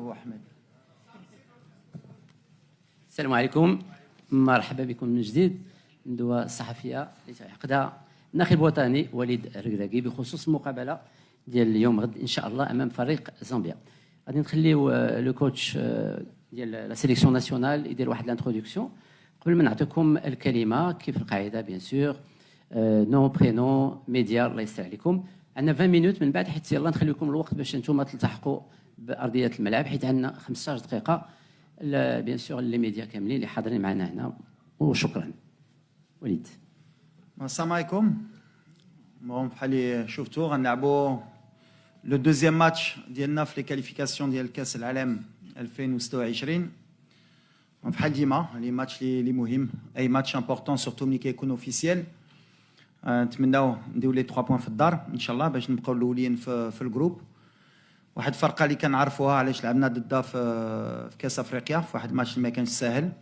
أبو أحمد. السلام عليكم، مرحبا بكم من جديد. الندوة الصحفية التي عقدها الناخب الوطني وليد الركراكي بخصوص المقابلة ديال اليوم غد إن شاء الله أمام فريق زامبيا. غادي نخليو لو كوتش ديال لا سيليكسيون ناسيونال يدير واحد لانتروداكسيون قبل ما نعطيكم الكلمة كيف القاعدة بيان سور نو برينو ميديا. الله يستر عليكم. عندنا 20 مينوت من بعد حيت يلا نخليكم الوقت باش نتوما تلتحقوا بأرضية الملعب حيت عندنا 15 دقيقة بيان سور لي ميديا كاملين اللي حاضرين معنا هنا. وشكرا. وليد. السلام عليكم. بحال شفتوا غنلعبوا لو دوزيام ماتش ديالنا في لي كاليفيكاسيون ديال كاس العالم 2026. بحال ديما لي ماتش لي مهم، اي ماتش امبورطون سورتو ملي كيكون اوفيسيال. نتمناو نديو لي 3 بوين في الدار ان شاء الله باش نبقاو الاولين في الجروب. واحد الفرقه اللي كنعرفوها علاش لعبنا ضدها في كاس افريقيا في واحد الماتش اللي ما كانش ساهل.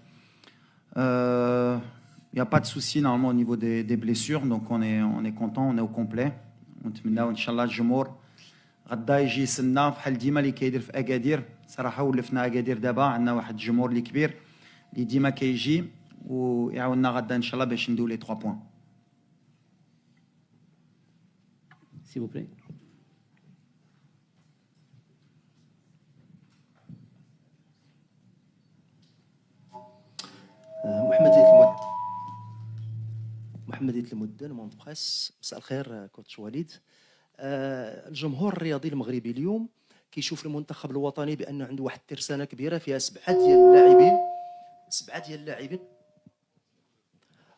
Il n'y a pas de souci normalement au niveau des blessures, donc on est content, on est au complet. ونتمناو ان شاء الله الجمهور غدا يجي يسنى بحال ديما اللي كيدير في اكادير. صراحه ولفنا اكادير دابا عندنا واحد الجمهور اللي كبير اللي ديما كيجي ويعاوننا غدا ان شاء الله باش نديو لي 3 بوين. s'il vous plaît. محمد المدن مون بريس. مساء الخير كوتش وليد. الجمهور الرياضي المغربي اليوم كيشوف المنتخب الوطني بانه عنده واحد الترسانه كبيره فيها 7 ديال اللاعبين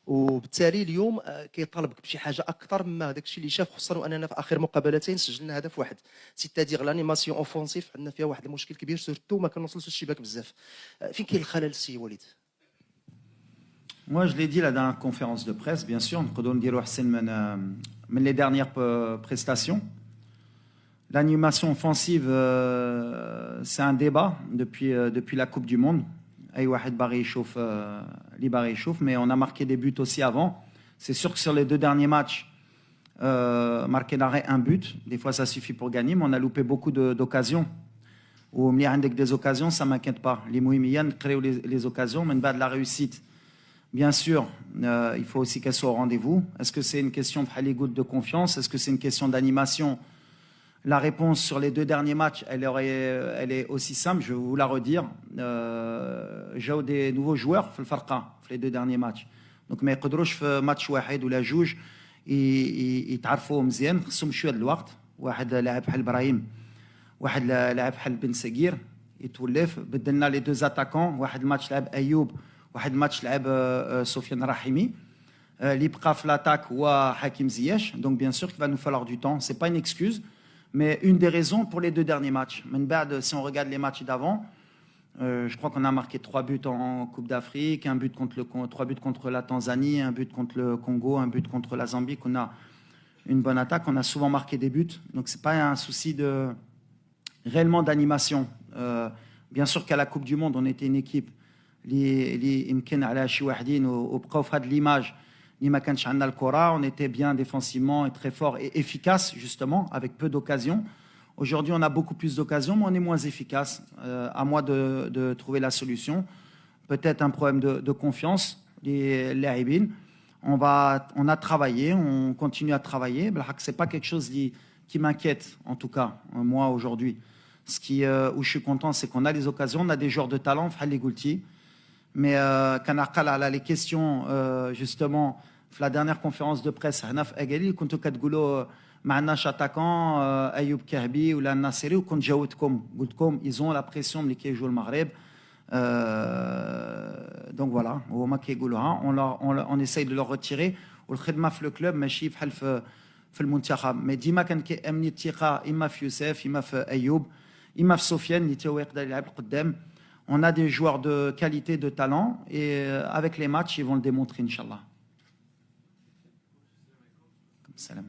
وبالتالي اليوم كيطالبك بشي حاجه اكثر مما داك الشيء اللي شاف، خصوصا واننا في اخر مقابلتين سجلنا هدف واحد. سيتادير لانيماسيون اوفونسيف عندنا فيها واحد المشكل كبير سورتو ما كنوصلوش للشباك بزاف. فين كاين الخلل السي وليد؟ Moi, je l'ai dit la dernière conférence de presse, bien sûr, les dernières prestations. L'animation offensive, c'est un débat depuis la Coupe du Monde. Mais on a marqué des buts aussi avant. C'est sûr que sur les 2 derniers matchs, marquer d'arrêt un but, des fois ça suffit pour gagner, mais on a loupé beaucoup d'occasions. Ou avec des occasions, ça ne m'inquiète pas. Les Mouimiyan créent les occasions, mais pas de la réussite. Bien sûr, il faut aussi qu'elle soit au rendez-vous. Est-ce que c'est une question de confiance? Est-ce que c'est une question d'animation? La réponse sur les 2 derniers matchs, elle est aussi simple, je vais vous la redire. J'ai des nouveaux joueurs في الفرقة في les 2 derniers matchs. Donc ما يقدروش في ماتش واحد ولا جوج يتعرفوا مزيان، خصهم شوية الوقت. واحد لاعب بحال إبراهيم، واحد لاعب بحال بن سقير يتولف. بدلنا les 2 attaquants، واحد الماتش لعب أيوب، واحد الماتش لعب سفيان رحيمي. اللي بقى في l'attaque هو حكيم زياش. Donc bien sûr qu'il va nous falloir du temps. C'est pas une excuse, mais une des raisons pour les 2 derniers matchs. Si on regarde les matchs d'avant, je crois qu'on a marqué 3 buts en Coupe d'Afrique, 3 buts contre la Tanzanie, 1 but contre le Congo, 1 but contre la Zambie, qu'on a une bonne attaque. On a souvent marqué des buts, donc c'est pas un souci réellement d'animation. Bien sûr qu'à la Coupe du Monde, on était une équipe اللي يمكن على شي واحدين وبقاو في هذه l'image اللي ما كانش عندنا الكره. On était bien défensivement et très fort et efficace justement avec peu d'occasions. Aujourd'hui, on a beaucoup plus d'occasions, mais on est moins efficace. À moi de trouver la solution. Peut-être un problème de confiance. Les لاعبين. On a travaillé, on continue à travailler. C'est pas quelque chose qui m'inquiète en tout cas moi aujourd'hui. Où je suis content, c'est qu'on a les occasions, on a des joueurs de talent, Fali Goulti. Mais quand les questions, justement, la dernière conférence de presse, Hanaf Agali, quand on معناش attaquant أيوب كهبي ولا الناصري وكنت جاوبتكم قلت لكم ils ont la pression اللي كيجوا المغرب. Donc voilà, هما كيقولوها on essaye de leur retirer. والخدمة في الكلوب ماشي بحال في المنتخب. Mais ديما كان كيأمني الثقة إما في يوسف إما في أيوب إما في سفيان اللي هو يقدر يلعب القدام. On a des joueurs de qualité, de talent, et avec les matchs, ils vont le démontrer, Inch'Allah. Salam.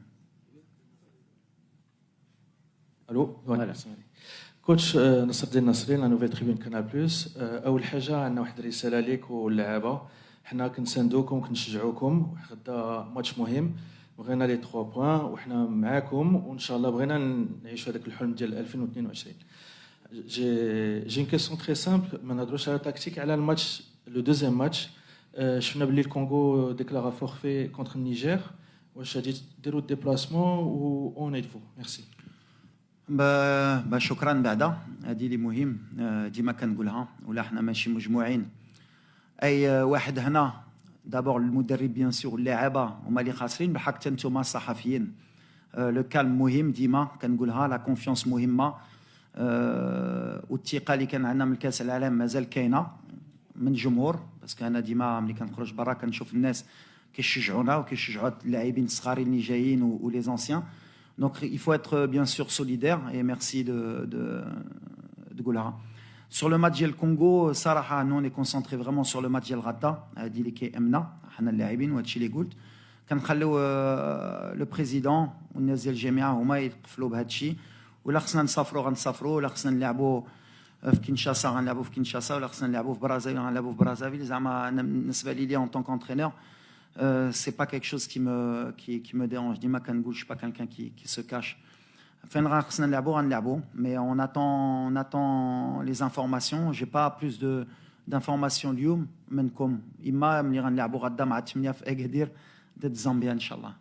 Allô. Voilà. كوتش نصر الدين النصري لا نوفيل تريبيون كانال بلوس. اول حاجه عندنا واحد الرساله ليك واللعابه. حنا كنساندوكم كنشجعوكم. غدا ماتش مهم، بغينا لي 3 بوين وحنا معاكم وان شاء الله بغينا نعيشوا هذاك الحلم ديال 2022. J'ai une question très simple. ما نهضروش على tactique على الماتش le deuxième match. شفنا باللي الكونغو ديكلارا فورفي contre النيجر. واش غادي ديروا الديبلاسمون و اون ايت فو؟ ميرسي. شكرا بعدا هذه اللي مهم ديما كنقولها ولا حنا ماشي مجموعين اي واحد هنا دابور المدرب بيان سور اللاعبه هما اللي خاسرين بحق حتى نتوما الصحفيين لو كالم مهم ديما كنقولها لا كونفيونس مهمه والثقه اللي كان عندنا من كاس العالم مازال كاينه من الجمهور باسكو انا ديما ملي كنخرج برا كنشوف الناس كيشجعونا وكيشجعوا اللاعبين الصغارين اللي جايين ولي زونسيان. Donc il faut être bien sûr solidaire et merci de Goulha. Sur le match ديال الكونغو صراحه nous on est concentré vraiment sur le match ديال غدا هذه اللي كيامنا حنا اللاعبين وهادشي اللي قلت كنخليو لو بريزيدون والناس ديال الجامعه هما يقفلوا بهادشي ولا خصنا نسافروا غنسافروا ولا خصنا نلعبوا في كينشاسا غنلعبوا في كينشاسا ولا خصنا نلعبوا في برازيل غنلعبوا في برازيل زعما بالنسبه لي en tant qu'entraîneur c'est pas quelque chose qui me dérange. Dima Kangoul, je suis pas quelqu'un qui se cache. Mais on attend les informations. J'ai pas plus d'informations اليوم منكم. إما ملي غنلعبوا غدا مع 8 في أكادير ضد زامبيا إن شاء الله.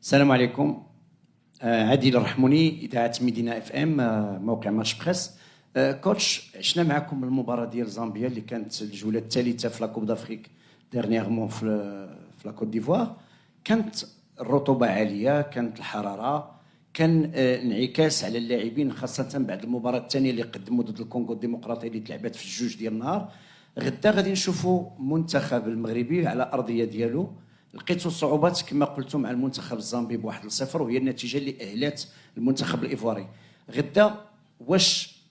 السلام عليكم. عادل الرحموني إذاعة مدينة اف ام موقع ماتش بريس. كوتش عشنا معكم المباراه ديال زامبيا اللي كانت الجوله الثالثه في لاكوب دافريك ديرنييرمون في لاكوت ديفوار. كانت الرطوبه عاليه كانت الحراره كان انعكاس على اللاعبين خاصه بعد المباراه الثانيه اللي قدموا ضد الكونغو الديمقراطيه اللي تلعبات في الجوج ديال النهار. غدا غادي نشوفوا منتخب المغربي على ارضيه ديالو لقيتوا صعوبات كما قلتوا مع المنتخب الزامبي ب1-0 وهي النتيجه اللي اهلت المنتخب الايفواري. غدا واش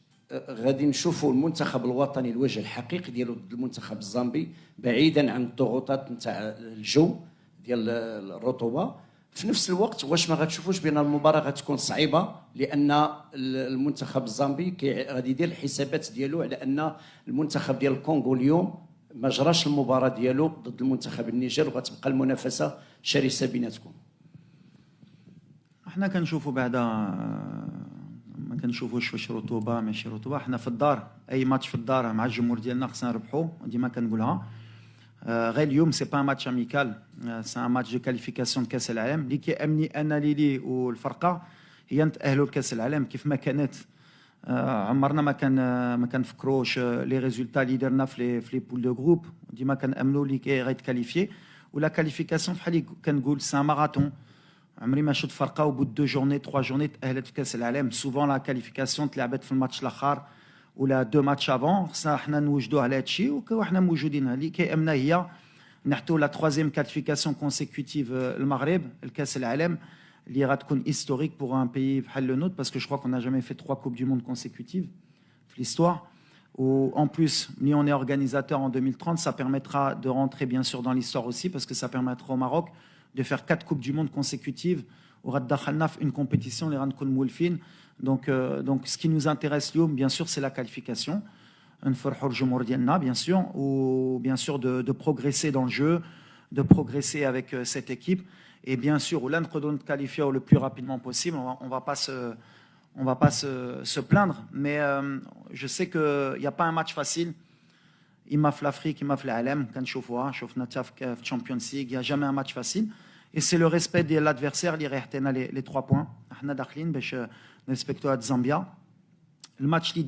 غادي نشوفوا المنتخب الوطني الوجه الحقيقي ديالو ضد المنتخب الزامبي بعيدا عن الضغوطات نتاع الجو ديال الرطوبه؟ في نفس الوقت واش ما غتشوفوش بان المباراه غتكون صعيبه لان المنتخب الزامبي غادي يدير الحسابات ديالو على ان المنتخب ديال الكونغو اليوم ما جراش المباراه ديالو ضد المنتخب النيجر وغتبقى المنافسه شرسه بيناتكم؟ احنا كنشوفوا بعدا ما كنشوفوش واش رطوبه ماشي رطوبه. احنا في الدار اي ماتش في الدار مع الجمهور ديالنا خصنا نربحوا ديما كنقولها. غير اليوم سي با ماتش اميكال سي ان ماتش دو كاليفيكاسيون كاس العالم اللي كيامني انا ليلي والفرقه هي نتاهلوا لكاس العالم كيف ما كانت. عمرنا ما كنفكروش لي ريزولتا اللي درنا في لي بول دو جروب ديما كنامنوا اللي غيتكاليفي ولا كاليفيكاسيون بحال اللي كنقول سي ان ماراثون. عمري ما شفت فرقه وبو 2 جورني 3 جورني تاهلت في كاس العالم. سوفون لا كاليفيكاسيون تلعبت في الماتش الاخر ولا 2 ماتش افون. خصنا حنا نوجدوا على هادشي وحنا موجودين. اللي كيامنا هي نحتو لا 3 كاليفيكاسيون كونسيكوتيف المغرب الكاس العالم اللي غتكون هيستوريك بور ان بيي بحال لو نوت باسكو جو كرو كون ا جامي في 3 كوب دو موند كونسيكوتيف في l'histoire. Ou en plus, si on est organisateur en 2030, ça permettra de rentrer bien sûr dans l'histoire aussi parce que ça permettra au Maroc de faire 4 Coupes du Monde consécutives. On va une compétition, les Rankoul Moulfin. Donc, ce qui nous intéresse, bien sûr, c'est la qualification. Bien sûr, ou bien sûr de progresser dans le jeu, de progresser avec cette équipe. Et bien sûr, l'un de qualifier le plus rapidement possible. On va pas se plaindre. Mais je sais qu'il n'y a pas un match facile. إما في l'Afrique إما في العالم كنشوفوها شوفنا حتى في Champions League. Il n'y a jamais un match facile et c'est le respect de l'adversaire اللي ريحتنا les 3 points. احنا داخلين باش نريسبكتوا هاد زامبيا. الماتش اللي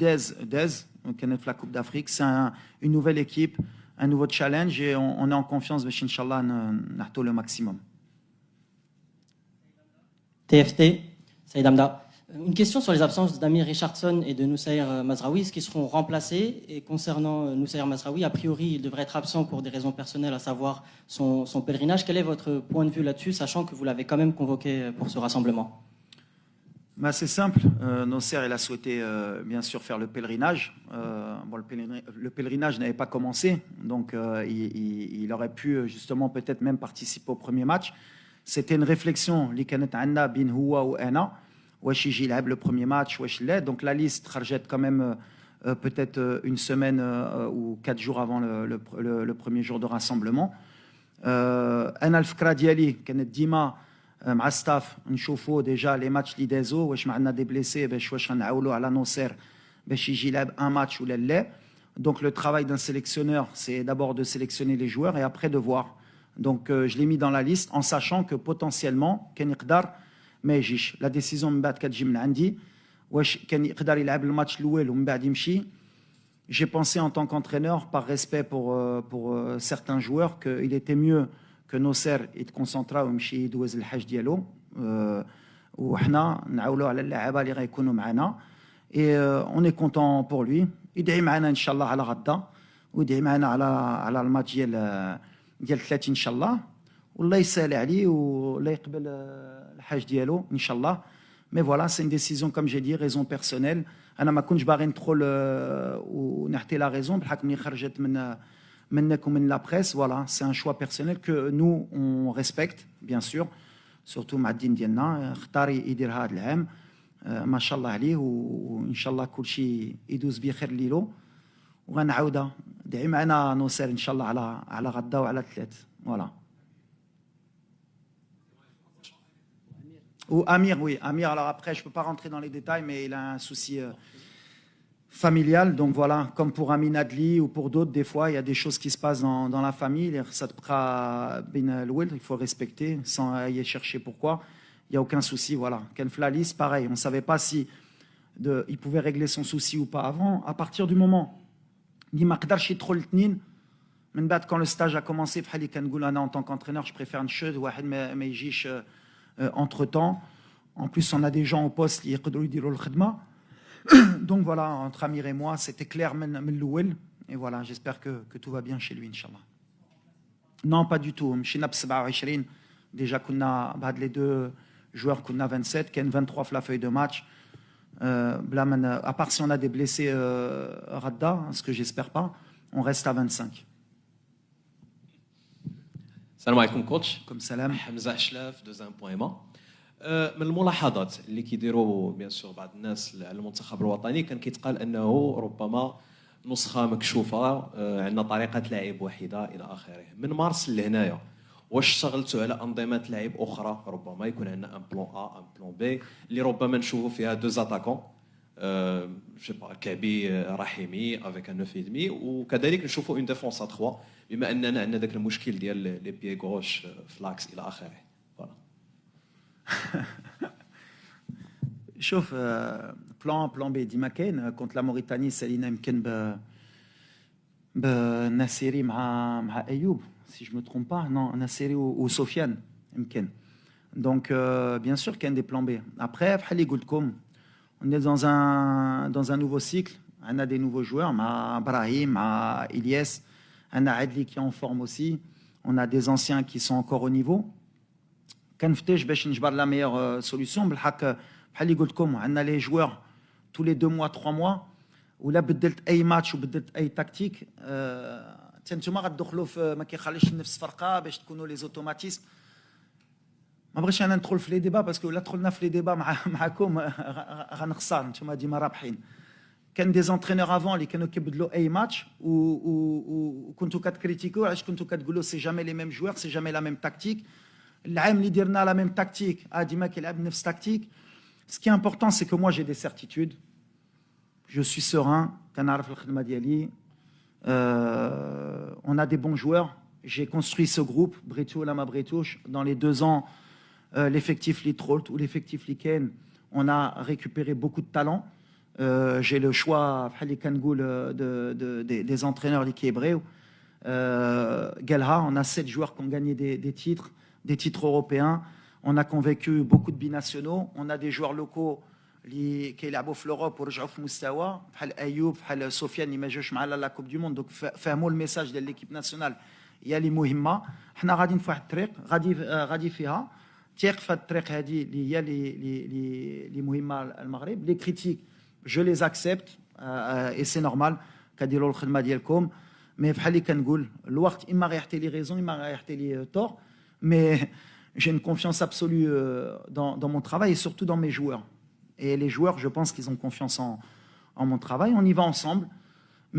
داز كانت في la Coupe d'Afrique c'est une nouvelle équipe, un nouveau challenge et on est en confiance باش ان شاء الله نحطوا le maximum. TFT Saïd Hamda. Une question sur les absences d'Amir Richardson et de Noussaïr Mazraoui, qui seront remplacés. Et concernant Noussaïr Mazraoui, a priori, il devrait être absent pour des raisons personnelles, à savoir son pèlerinage. Quel est votre point de vue là-dessus, sachant que vous l'avez quand même convoqué pour ce rassemblement? C'est simple. Noussaïr, il a souhaité bien sûr faire le pèlerinage. Le pèlerinage n'avait pas commencé, donc il aurait pu justement peut-être même participer au premier match. C'était une réflexion. Li kanet anna bin huwa ou ana. واش يجي يلعب le premier match واش لا. Donc la liste خرجت quand même peut-être une semaine ou 4 jours avant le premier jour de rassemblement. انا الفكره ديالي كانت ديما مع ستاف نشوفوا ديجا لي ماتش اللي دازوا واش ما عندنا دي بليسي باش واش غنعاولوا على نوصير باش يجي يلعب ان ماتش ولا لا. Donc le travail d'un sélectionneur, c'est d'abord de sélectionner les joueurs et après de voir. Donc je l'ai mis dans la liste en sachant que potentiellement كان يقدر ما يجيش. La décision من بعد كتجي من عندي واش كان يقدر يلعب الماتش الاول ومن بعد يمشي. J'ai pensé en tant qu'entraîneur, par respect pour certains joueurs, qu'il était mieux que Nosser يتكونسونطرا ويمشي يدوز الحاج ديالو وحنا نعاولوا على اللاعبه اللي غيكونوا معنا. Et on est content pour lui. يدعي معنا ان شاء الله على غدا ويدعي معنا على الماتش ديال 30 ان شاء الله والله يسهل عليه ولا يقبل الحاج ديالو ان شاء الله. Mais voilà, c'est une décision comme j'ai dit, raison personnelle. انا ما كنتش باغي ندخل ونحكي la raison بحكم اللي خرجت منك ومن la presse. Voilà, c'est un choix personnel que nous on respecte bien sûr, surtout مع الدين ديالنا. اختار يدير هذا العام ما شاء الله عليه وان شاء الله كل شيء يدوز بخير ليلو وغنعاودها. دعي معنا نوصير ان شاء الله على غدا وعلى ثلاث. فوالا. Ou Amir, oui. Amir, alors après, je ne peux pas rentrer dans les détails, mais il a un souci familial. Donc voilà, comme pour Amin Adli ou pour d'autres, des fois, il y a des choses qui se passent dans la famille. Il faut respecter sans aller chercher pourquoi. Il n'y a aucun souci, voilà. Ken Flalis, pareil, on ne savait pas si il pouvait régler son souci ou pas avant. À partir du moment quand le stage a commencé, en tant qu'entraîneur, je préfère une chose, entre-temps. En plus, on a des gens au poste qui donc voilà, entre Amir et moi, c'était clair. Et voilà, j'espère que tout va bien chez lui, Inch'Allah. Non, pas du tout. Déjà, les deux joueurs qu'on a 27, qui ont 23 la feuille de match. À part si on a des blessés Radda, ce que j'espère pas, on reste à 25. السلام عليكم كوتش. كم سلام. حمزه عشلاف دوز ان بوان ما. من الملاحظات اللي كيديروا بيان سور بعض الناس على المنتخب الوطني كان كيتقال انه ربما نسخه مكشوفه عندنا طريقه لعب وحيده الى اخره. من مارس لهنايا واش اشتغلتوا على انظمه لعب اخرى ربما يكون عندنا ان بلون ا ان بلون بي اللي ربما نشوفوا فيها دو اتاكون جو با كعبي رحيمي افيك ان 9.5 وكذلك نشوفوا اون ديفونس ا 3 بما اننا عندنا ذاك المشكل ديال لي بيي غوش فلاكس الى اخره. فوالا. شوف بلان بي ديما كاين كونت لا موريتاني سالينا يمكن بناصيري مع ايوب si je me trompe pas, non, Nasseri ou Sofiane, donc bien sûr qu'il y a des plans B. Après, on est dans un nouveau cycle, on a des nouveaux joueurs, ma Brahim, ma Ilyes, on a Adli qui est en forme aussi, on a des anciens qui sont encore au niveau. Quand la meilleure solution, on a les joueurs tous les 2 mois, 3 mois, où là, بدلت أي match ou بدلت أي tactique. انتوما غتدخلوا في ما كيخليش نفس فرقه باش تكونوا لي زوتوماتيزم. ما بغيتش انا ندخل في لي ديبا باسكو الا دخلنا في لي ديبا معكم غنخسر. انتوما ديما رابحين. كان دي زونترينور افون اللي كانوا كيبدلوا اي ماتش وكنتوا كتكريتيكو علاش كنتوا كتقولوا سي جامي لي ميم جوار سي جامي لا ميم تاكتيك. العام اللي درنا لا ميم تاكتيك ديما كيلعب نفس تاكتيك. Ce qui est important c'est que moi j'ai des certitudes. Je suis serein كنعرف الخدمه ديالي. On a des bons joueurs. J'ai construit ce groupe, Bretou, Lama Bretouche. Dans les 2 ans, l'effectif Litrolt ou l'effectif Liken, on a récupéré beaucoup de talents. J'ai le choix des entraîneurs Liki Hébreu. Galha, on a 7 joueurs qui ont gagné des titres européens. On a convaincu beaucoup de binationaux. On a des joueurs locaux اللي كيلعبوا في لوروب ورجعوا في مستوى بحال ايوب بحال سفيان اللي ما جاوش معنا لا كوب دي موند. دونك فهموا الميساج ديال ليكيب ناسيونال هي اللي مهمه. حنا غاديين في واحد الطريق غادي فيها تيق في الطريق هذه اللي هي اللي مهمه المغرب. لي كريتيك جو لي اكسبت اي سي نورمال كديروا الخدمه ديالكم. مي بحال اللي كنقول الوقت اما غيعطي لي ريزون اما غيعطي لي تور. مي j'ai une confiance absolue dans mon travail et surtout dans mes joueurs. Et les joueurs, je pense qu'ils ont confiance en mon travail. On y va ensemble.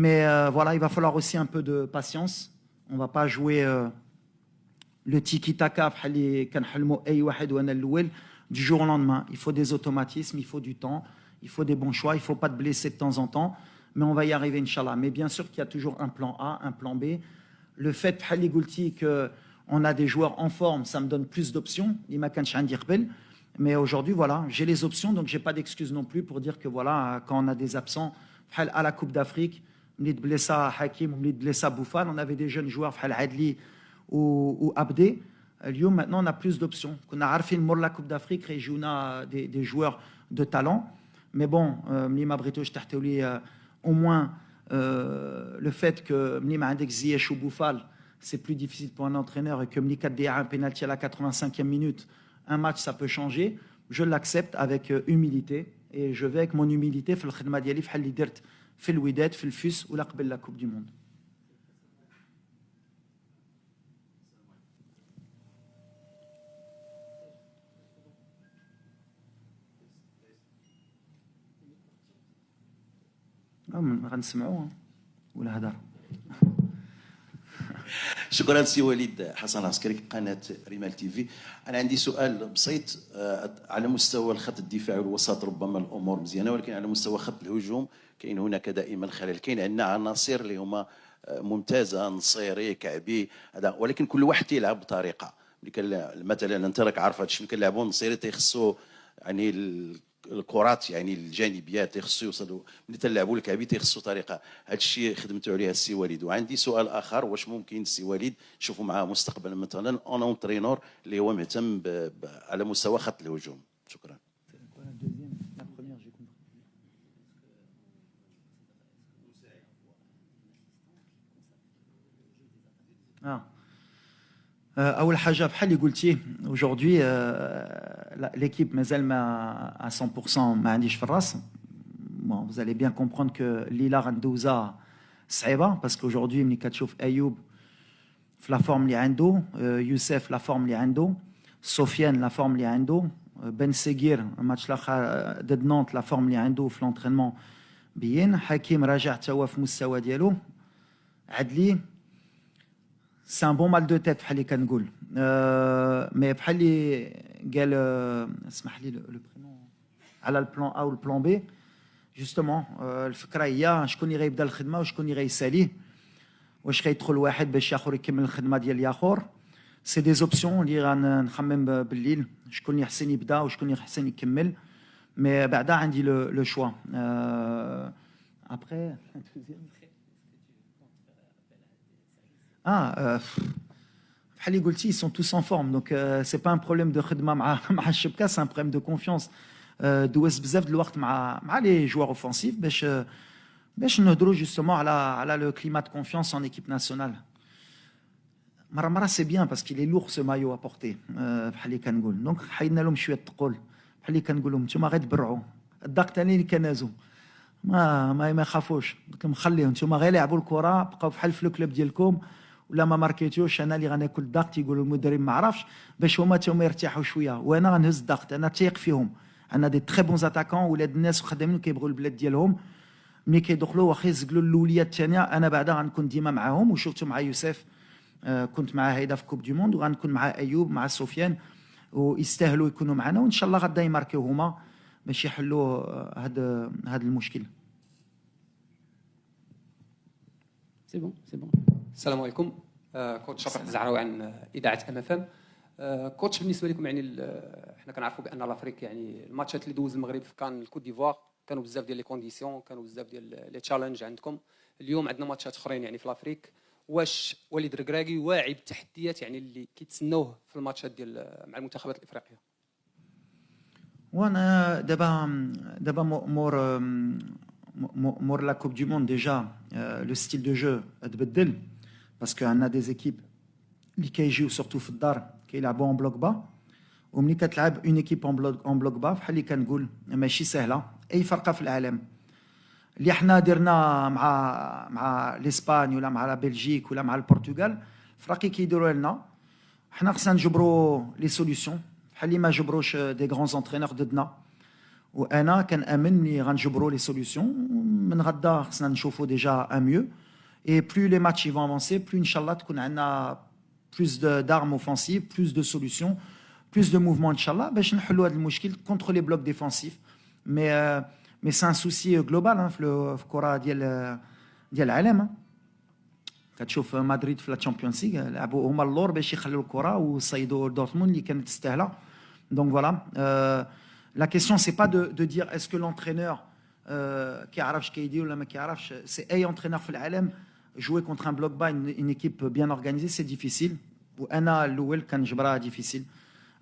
Mais voilà, il va falloir aussi un peu de patience. On ne va pas jouer le tiki-taka بحال اللي كنحلموا اي واحد وانا الاول du jour au lendemain. Il faut des automatismes, il faut du temps, il faut des bons choix, il ne faut pas te blesser de temps en temps, mais on va y arriver, Inch'Allah. Mais bien sûr qu'il y a toujours un plan A, un plan B. Le fait, qu'on a des joueurs en forme, ça me donne plus d'options. Mais aujourd'hui, voilà, j'ai les options, donc je n'ai pas d'excuses non plus pour dire que voilà, quand on a des absents, à la Coupe d'Afrique, Blessa Hakim, Blessa Bouffal, on avait des jeunes joueurs, Adli ou Abdé. Maintenant, on a plus d'options. On a Arfin pour la Coupe d'Afrique, on a des joueurs de talent. Mais bon, Mlima Brito, au moins, le fait que Mlima Indek Ziyech ou Bouffal, c'est plus difficile pour un entraîneur et que Mlika Déa un penalty à la 85e minute, un match, ça peut changer. Je l'accepte avec humilité et je vais avec mon humilité faire le khidma diali f'hal li dirt fil Wydad, fil Fus ou la qabel la Coupe du Monde. غنسمعوا ولا هدر. شكرا سي وليد حسن عسكري قناه ريمال تي في. انا عندي سؤال بسيط. على مستوى الخط الدفاعي والوسط ربما الامور مزيانه، ولكن على مستوى خط الهجوم كاين هناك دائما خلل. كاين عندنا عناصر اللي هما ممتازه، نصيري كعبي هذا، ولكن كل واحد يلعب بطريقه. مثلا انت راك عارف هذا الشيء، كنلعبوا نصيري تيخصو يعني الكرات يعني الجانبيات تيخصو يوصلوا، ملي تلعبوا الكعبي تيخصو طريقه. هذا الشيء خدمتوا عليها السي وليد. وعندي سؤال اخر، واش ممكن السي وليد نشوفوا معاه مستقبلا مثلا اون اونترينور اللي هو مهتم على مستوى خط الهجوم؟ شكرا. أول حاجة بحال اللي قلتي aujourd'hui l'équipe مازال ما à 100% ما عنديش في الراس. Bon, vous allez bien comprendre que Lila Randouza صعيبة parce qu'aujourd'hui ملي كتشوف أيوب في لا فورم اللي عنده، يوسف لا فورم اللي عنده، سفيان لا فورم اللي عنده، بن سيغير الماتش الاخر ضد نونت لا فورم اللي عنده في لونترينمون بين، حكيم راجع تا هو في المستوى ديالو، عدلي سي ان بون مال دو تيت بحال اللي كنقول. مي بحال اللي قال اسمح لي لو برينون على البلان ا والبلان بي جوستومون، الفكره هي شكون اللي غيبدا الخدمه وشكون اللي غيساليه، واش غيدخل واحد باش ياخر يكمل الخدمه ديال الاخر. سي دي زوبسيون اللي غنخمم بالليل شكون اللي يحسن يبدا وشكون اللي يحسن يكمل. مي بعدا عندي لو شوا ابري. بحال اللي قلتي sont tous en forme, donc c'est pas un problème de خدمه مع الشبكه, c'est un problème de confiance. دوز بزاف د الوقت مع لي جوار اوفنسيف باش نهضروا جوستومون على لو كليما دو كونفيونس ان ايكيب ناسيونال. مره سي بيان باسكو لي لور سو مايو ابورتي بحال اللي كنقول. دونك حيدنا لهم شويه الثقل بحال اللي كنقول لهم نتوما غير تبرعوا الضغط ثاني اللي كنازو ما يخافوش. قلت لهم خليهم نتوما غير لعبوا الكره بقاو بحال في الكلوب ديالكم ولا ما ماركيتوش انا اللي غناكل الضغط. يقولوا المدرب ما عرفش باش هما يرتاحوا شويه وانا غنهز الضغط. انا تيق فيهم عندنا دي تري بون اتاكون ولاد الناس خدامين كيبغوا البلاد ديالهم. ملي كيدخلوا واخا يزقلوا الاوليه الثانيه انا بعدا غنكون ديما معاهم. وشفتوا مع يوسف كنت مع هيدا في كوب دي موند وغنكون مع ايوب مع سفيان ويستاهلوا يكونوا معنا وان شاء الله غدا يماركيو هما باش يحلوا هذا المشكل. سي بون سي بون. السلام عليكم. كوتش شفيق الزعراوي عن اذاعه ام اف ام. كوتش بالنسبه لكم يعني حنا كنعرفوا بان لافريك يعني الماتشات اللي دوز المغرب كان الكوت ديفوار كانوا بزاف ديال لي كونديسيون كانوا بزاف ديال لي تشالنج عندكم. اليوم عندنا ماتشات اخرين يعني في لافريك. واش وليد ركراكي واعي بالتحديات يعني اللي كيتسنوه في الماتشات ديال مع المنتخبات الافريقيه؟ وانا دابا مور لا كوب دي موند ديجا لو ستيل دو جو تبدل باسكو عندنا دي زيكيب اللي كيجيو سورتو في الدار كيلعبوا اون بلوك با. وملي كتلعب اون ايكيب اون بلوك با بحال اللي كنقول ماشي سهله. اي فرقه في العالم اللي حنا درنا مع الاسبان ولا مع بلجيك ولا مع البرتغال فراقي كيديروا لنا حنا خصنا نجبروا لي سوليوشن بحال اللي ما جبروش دي غران انترينور ضدنا. وانا كنامن ملي غنجبروا لي سوليوشن من غدا خصنا نشوفوا ديجا ان ميو. اي بلو لي ماتش يفون افونسي بلو ان شاء الله تكون عندنا plus d'armes offensives, plus de solutions, plus de mouvements, Inch'Allah, باش نحلوا هذا المشكل contre les blocs défensifs. Mais c'est un souci global hein, في الكرة ديال العالم. كتشوف مدريد في لا تشامبيونز ليغ لعبوا هما اللور باش يخلوا الكرة وصيدوا دورتموند اللي كانت تستاهلها. Donc voilà, la question c'est pas de dire est-ce que l'entraîneur كيعرفش كيدير ولا ما كيعرفش. C'est اي entraîneur في العالم jouer contre un bloc bas, une équipe bien organisée, c'est difficile. وانا الاول كنجبرها difficile.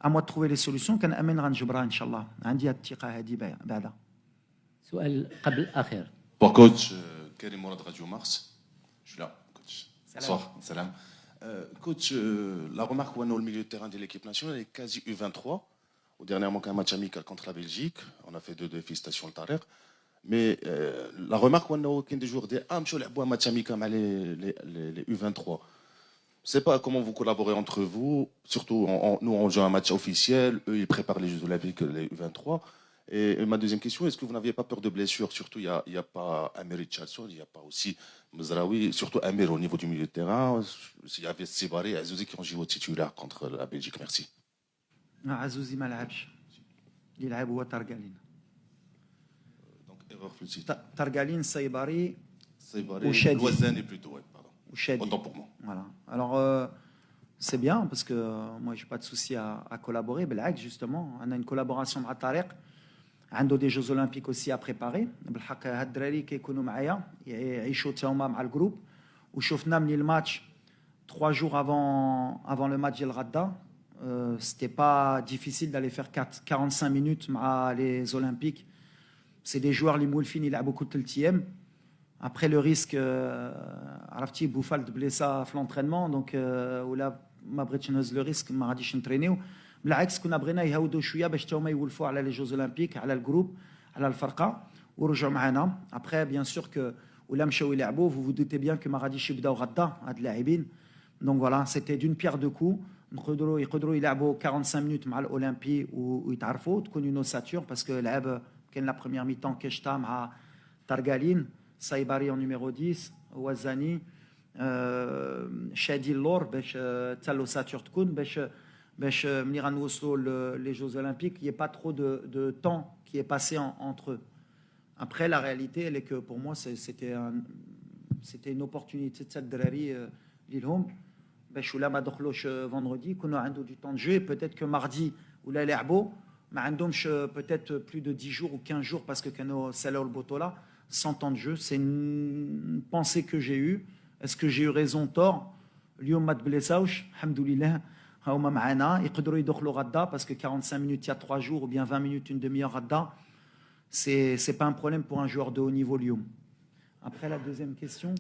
À moi de trouver les solutions كنأمن غنجبرها ان شاء الله. عندي هاد الثقة هذه بعدا. سؤال قبل الأخير. Pour coach Karim Mourad Radio Mars, je suis là, coach. Bonsoir, salam. Coach, la remarque où on a le milieu de terrain de l'équipe nationale est quasi U23. Dernièrement, qu'un match amical contre la Belgique, on a fait 2 félicitations le Tarer. Mais la remarque où on a aucun des joueurs des Amcho, un match amical les U23. Je ne sais pas comment vous collaborez entre vous, surtout nous on joue un match officiel, eux ils préparent les Jeux Olympiques, les U23. Et ma deuxième question, est-ce que vous n'aviez pas peur de blessures? Surtout, il n'y a pas Amir Richardson, il n'y a pas aussi Mazraoui, surtout Amir au niveau du milieu de terrain. Il y avait Sibari et Azouzi qui ont joué au titulaire contre la Belgique. Merci. Azouzi ما لعبش. اللي لعب هو تارغالين. Donc, erreur plus de Targaline, Saibari, Saibari, Loisani plutôt, ouais, pardon. Autant pour moi. Voilà. Alors, c'est bien parce que moi, je n'ai pas de souci à collaborer. Belak, justement, on a une collaboration avec Tariq. عنده des Jeux Olympiques aussi à préparer. بالحق هاد الدراري كيكونوا معايا يعيشوا تاهما مع الجروب وشوفنا من الماتش 3 jours avant le match ديال غدا. C'était pas difficile d'aller faire 45 minutes مع les Olympiques. C'est des joueurs اللي مولفين يلعبوا كل 3 ايام. Après le risque عرفتي بوفال بليسا في l'entraînement donc ولا ما بغيتش نهز لو ريسك ما غاديش نترينيو. بالعكس كنا بغينا يهودوا شويه باش تا هما يولفوا على لي جوز اولمبيك على الجروب على الفرقه ورجعوا معنا. ابخي بيان سور كو ولا مشاو يلعبوا vous doutez bien que ما غاديش يبداو غدا هاد اللاعبين. Donc voilà, c'était d'une pierre deux coups. يقدروا يلعبوا 45 minutes مع الاولمبي ويتعرفوا تكون اون اوساتور باسكو لعب كان لا بروميير ميتون كيشتا مع تارغالين سايباري en numéro 10 وزاني شادي اللور باش حتى لوساتور تكون باش ملي غنوصلوا les Jeux Olympiques, il n'y a pas trop de temps qui est passé entre eux. Après, la réalité, elle est que pour moi, c'était une opportunité de الدراري ليهم باش ولا ما دخلوش vendredi كنا عنده du temps de jeu. Peut-être que mardi ولا لعبوا ما عندهمش peut-être plus de 10 jours ou 15 jours parce que كانوا سالوا البطولة sans temps de jeu. C'est une pensée que j'ai eue. Est-ce que j'ai eu raison tort? اليوم ما تبليساوش الحمد لله هما معنا يقدروا يدخلوا غدا parce que 45 minutes il y a 3 jours ou bien 20 minutes une demi-heure غدا c'est pas un problème pour un joueur de haut niveau اليوم. Après la deuxième question,